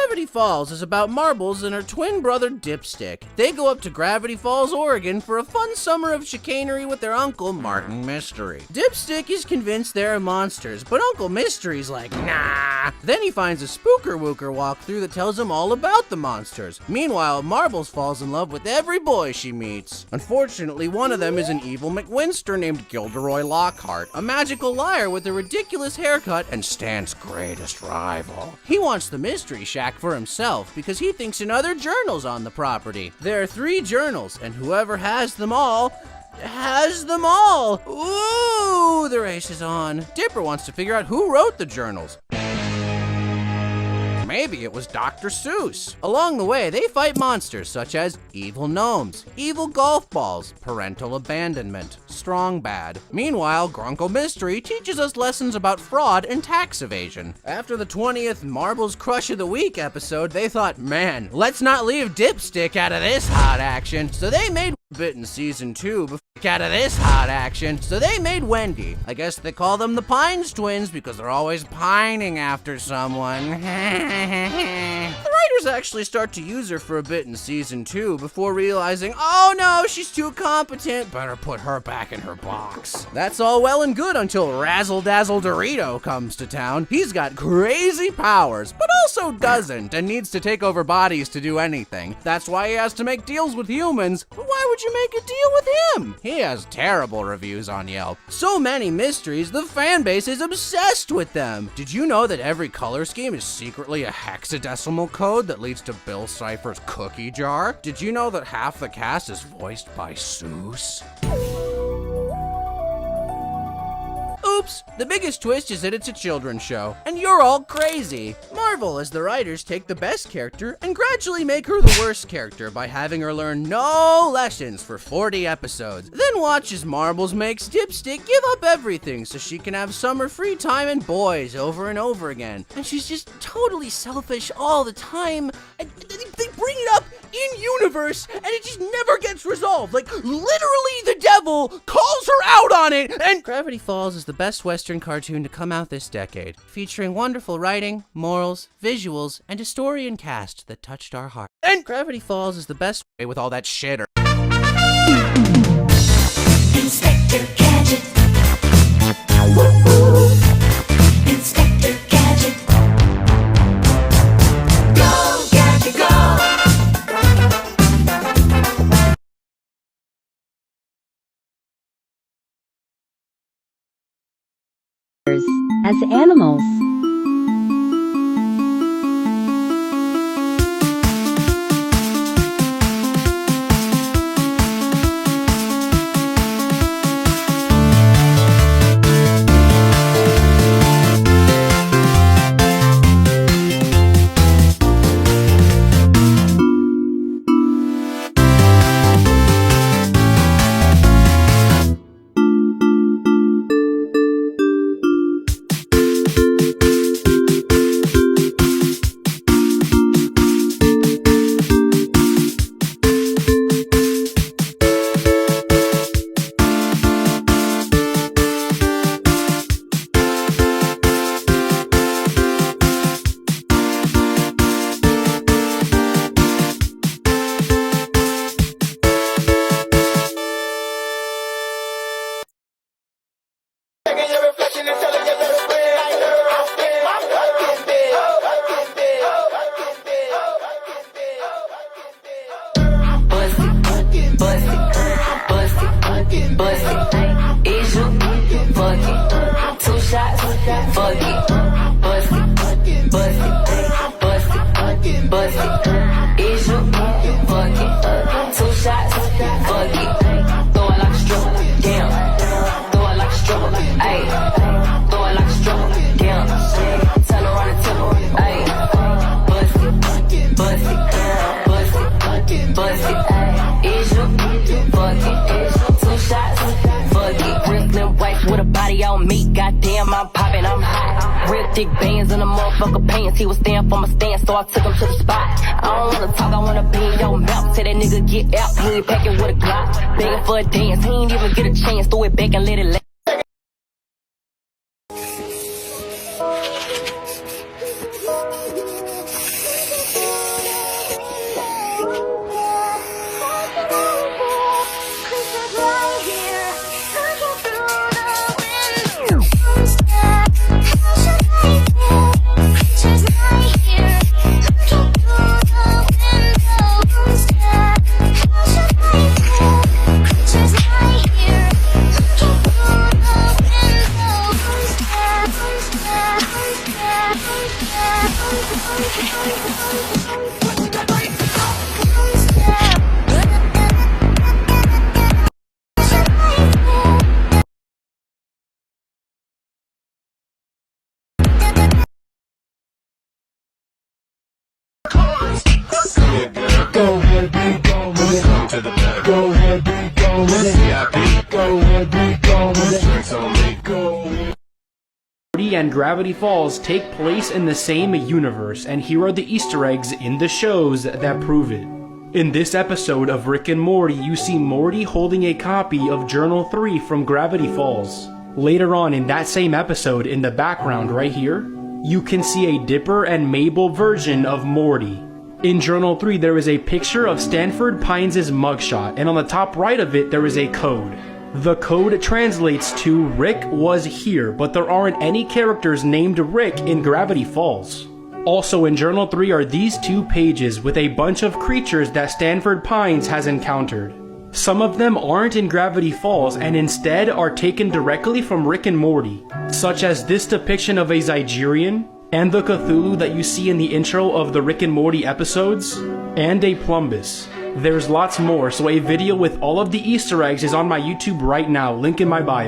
Gravity Falls is about Marbles and her twin brother Dipstick. They go up to Gravity Falls, Oregon for a fun summer of chicanery with their uncle, Martin Mystery. Dipstick is convinced they're monsters, but Uncle Mystery's like, nah. Then he finds a Spooker Wooker walkthrough that tells him all about the monsters. Meanwhile, Marbles falls in love with every boy she meets. Unfortunately, one of them is an evil McWinster named Gilderoy Lockhart, a magical liar with a ridiculous haircut and Stan's greatest rival. He wants the Mystery Shack for himself because he thinks another journal's on the property. There are 3 journals, and whoever has them all has them all. Ooh, the race is on. Dipper wants to figure out who wrote the journals. Maybe it was Dr. Seuss. Along the way, they fight monsters such as evil gnomes, evil golf balls, parental abandonment, strong bad. Meanwhile, Grunkle Mystery teaches us lessons about fraud and tax evasion. After the 20th Marbles Crush of the Week episode, they thought, man, let's not leave Dipstick out of this hot action. So they made Bitten Season 2 out of this hot action. So they made Wendy. I guess they call them the Pines Twins because they're always pining after someone. The writers actually start to use her for a bit in Season 2 before realizing, oh no, she's too competent, better put her back in her box. That's all well and good until Razzle Dazzle Dorito comes to town. He's got crazy powers, but also doesn't, and needs to take over bodies to do anything. That's why he has to make deals with humans, but why would you make a deal with him? He has terrible reviews on Yelp. So many mysteries, the fan base is obsessed with them. Did you know that every color scheme is secretly a hexadecimal code that leads to Bill Cipher's cookie jar? Did you know that half the cast is voiced by Seuss? Oops, the biggest twist is that it's a children's show, and you're all crazy. Marvel, as the writers, take the best character and gradually make her the worst character by having her learn no lessons for 40 episodes. Then watch as Marbles makes Dipstick give up everything so she can have summer free time and boys over and over again. And she's just totally selfish all the time. And they bring it up in universe, and it just never gets resolved. Like, literally the devil calls her out on it, and Gravity Falls is the best Western cartoon to come out this decade, featuring wonderful writing, morals, visuals, and a story and cast that touched our heart. And Gravity Falls is the best way with all that shit. Inspector Gadget. Woo-hoo. Inspector Gadget. Go, Gadget, go. As animals. Thick bands in the motherfucker pants. He was stand for my stand, so I took him to the spot. I don't wanna talk, I wanna be in your mouth. Tell that nigga get out, he ain't packing with a Glock. Begging for a dance, he ain't even get a chance. Throw it back and let it lay. get good. Go ahead, be gone with it. Come to the back. Go ahead, be gone with it. VIP. Go ahead, be gone with it. Drinks on me. Go ahead. Morty and Gravity Falls take place in the same universe, and here are the Easter eggs in the shows that prove it. In this episode of Rick and Morty, you see Morty holding a copy of Journal 3 from Gravity Falls. Later on in that same episode, in the background right here, you can see a Dipper and Mabel version of Morty. In Journal 3, there is a picture of Stanford Pines' mugshot, and on the top right of it, there is a code. The code translates to Rick was here, but there aren't any characters named Rick in Gravity Falls. Also in Journal 3 are these 2 pages with a bunch of creatures that Stanford Pines has encountered. Some of them aren't in Gravity Falls and instead are taken directly from Rick and Morty, such as this depiction of a Zygerian, and the Cthulhu that you see in the intro of the Rick and Morty episodes, and a Plumbus. There's lots more, so a video with all of the Easter eggs is on my YouTube right now, link in my bio.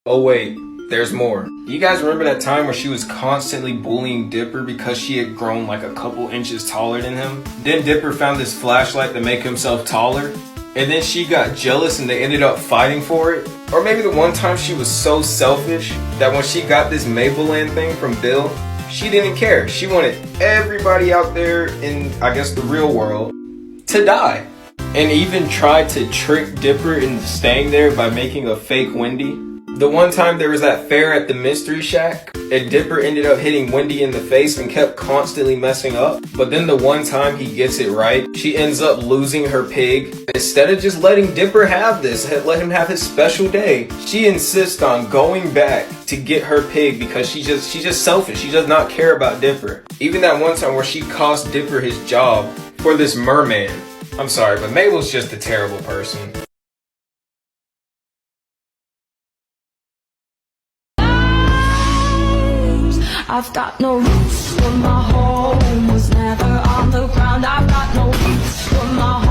Oh wait, there's more. You guys remember that time where she was constantly bullying Dipper because she had grown like a couple inches taller than him? Then Dipper found this flashlight to make himself taller, and then she got jealous and they ended up fighting for it? Or maybe the one time she was so selfish that when she got this Maybelline thing from Bill, she didn't care. She wanted everybody out there in, I guess, the real world to die. And even tried to trick Dipper into staying there by making a fake Wendy. The one time there was that fair at the Mystery Shack, and Dipper ended up hitting Wendy in the face and kept constantly messing up. But then the one time he gets it right, she ends up losing her pig. Instead of just letting Dipper have this, let him have his special day, she insists on going back to get her pig because she's just selfish. She does not care about Dipper. Even that one time where she cost Dipper his job for this merman. I'm sorry, but Mabel's just a terrible person. I've got no roots, but my home was never on the ground. I've got no roots, but my